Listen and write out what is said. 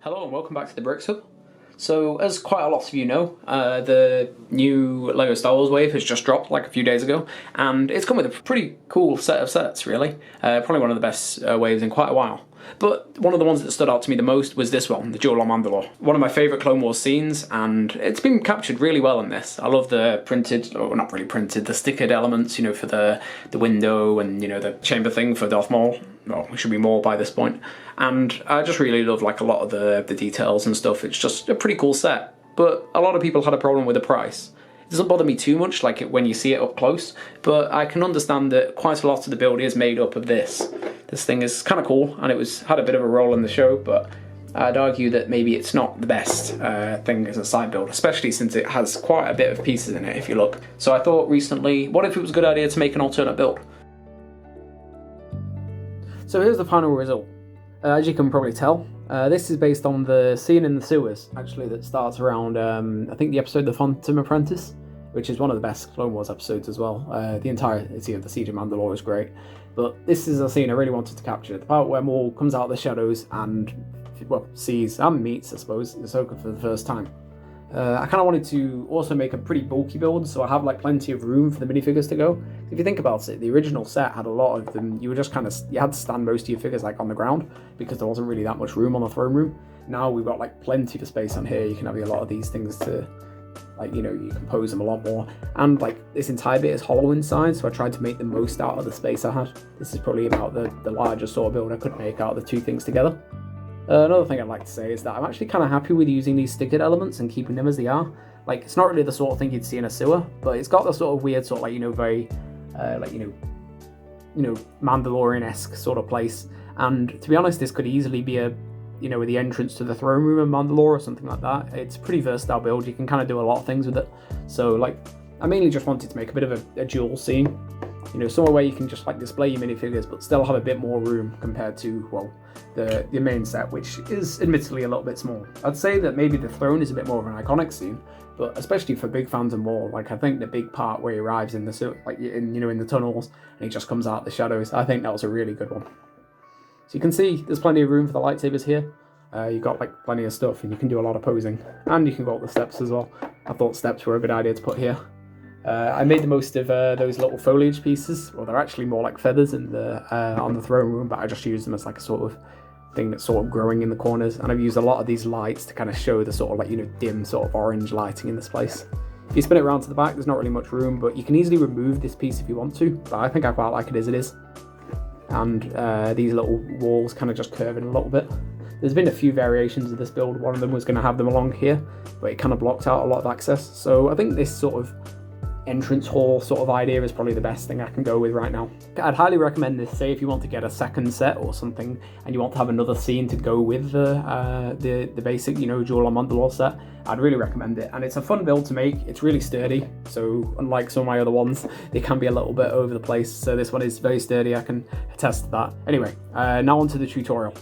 Hello and welcome back to the Bricks Hub. So, as quite a lot of you know, the new LEGO Star Wars wave has just dropped like a few days ago, and it's come with a pretty cool set of sets, really. Probably one of the best waves in quite a while. But one of the ones that stood out to me the most was this one, the Duel on Mandalore. One of my favourite Clone Wars scenes, and it's been captured really well in this. I love the printed, or not really printed, the stickered elements, you know, for the window and, you know, the chamber thing for Darth Maul. Well, it should be Maul by this point. And I just really love like a lot of the details and stuff. It's just a pretty cool set. But a lot of people had a problem with the price. It doesn't bother me too much, like when you see it up close, but I can understand that quite a lot of the build is made up of this. This thing is kind of cool, and it had a bit of a role in the show, but I'd argue that maybe it's not the best thing as a side build, especially since it has quite a bit of pieces in it, if you look. So I thought recently, what if it was a good idea to make an alternate build? So here's the final result. As you can probably tell, this is based on the scene in the sewers, actually, that starts around, I think the episode The Phantom Apprentice, which is one of the best Clone Wars episodes as well. The entirety of the Siege of Mandalore is great. But this is a scene I really wanted to capture. The part where Maul comes out of the shadows and, well, sees and meets, I suppose, Ahsoka for the first time. I kind of wanted to also make a pretty bulky build, so I have like plenty of room for the minifigures to go. If you think about it, the original set had a lot of them. You were just you had to stand most of your figures like on the ground because there wasn't really that much room on the throne room. Now we've got like plenty of space on here. You can have a lot of these things to, like, you know, you can pose them a lot more. And like this entire bit is hollow inside, so I tried to make the most out of the space I had. This is probably about the largest sort of build I could make out of the two things together. Another thing I'd like to say is that I'm actually kind of happy with using these stickered elements and keeping them as they are. Like, it's not really the sort of thing you'd see in a sewer, but it's got the sort of weird sort of like, you know, very, like, you know, Mandalorian-esque sort of place. And to be honest, this could easily be a, you know, the entrance to the throne room in Mandalore or something like that. It's a pretty versatile build. You can kind of do a lot of things with it. So, like, I mainly just wanted to make a bit of a dual scene. You know, somewhere where you can just like display your minifigures but still have a bit more room compared to, well, the main set, which is admittedly a little bit small. I'd say that maybe the throne is a bit more of an iconic scene, but especially for big fans of Maul, like I think the big part where he arrives in the in the tunnels and he just comes out of the shadows, I think that was a really good one. So you can see there's plenty of room for the lightsabers here. You've got like plenty of stuff and you can do a lot of posing, and you can go up the steps as well. I thought steps were a good idea to put here. I made the most of those little foliage pieces. Well, they're actually more like feathers in on the throne room, but I just used them as like a sort of thing that's sort of growing in the corners. And I've used a lot of these lights to kind of show the sort of like, you know, dim sort of orange lighting in this place. If you spin it around to the back, there's not really much room, but you can easily remove this piece if you want to. But I think I quite like it as it is. And these little walls kind of just curve in a little bit. There's been a few variations of this build. One of them was going to have them along here, but it kind of blocked out a lot of access. So I think this sort of entrance hall sort of idea is probably the best thing I can go with right now. I'd highly recommend this, say if you want to get a second set or something and you want to have another scene to go with the basic, you know, Duel on Mandalore set. I'd really recommend it, and it's a fun build to make. It's really sturdy, so unlike some of my other ones, they can be a little bit over the place. So this one is very sturdy, I can attest to that. Anyway, now on to the tutorial.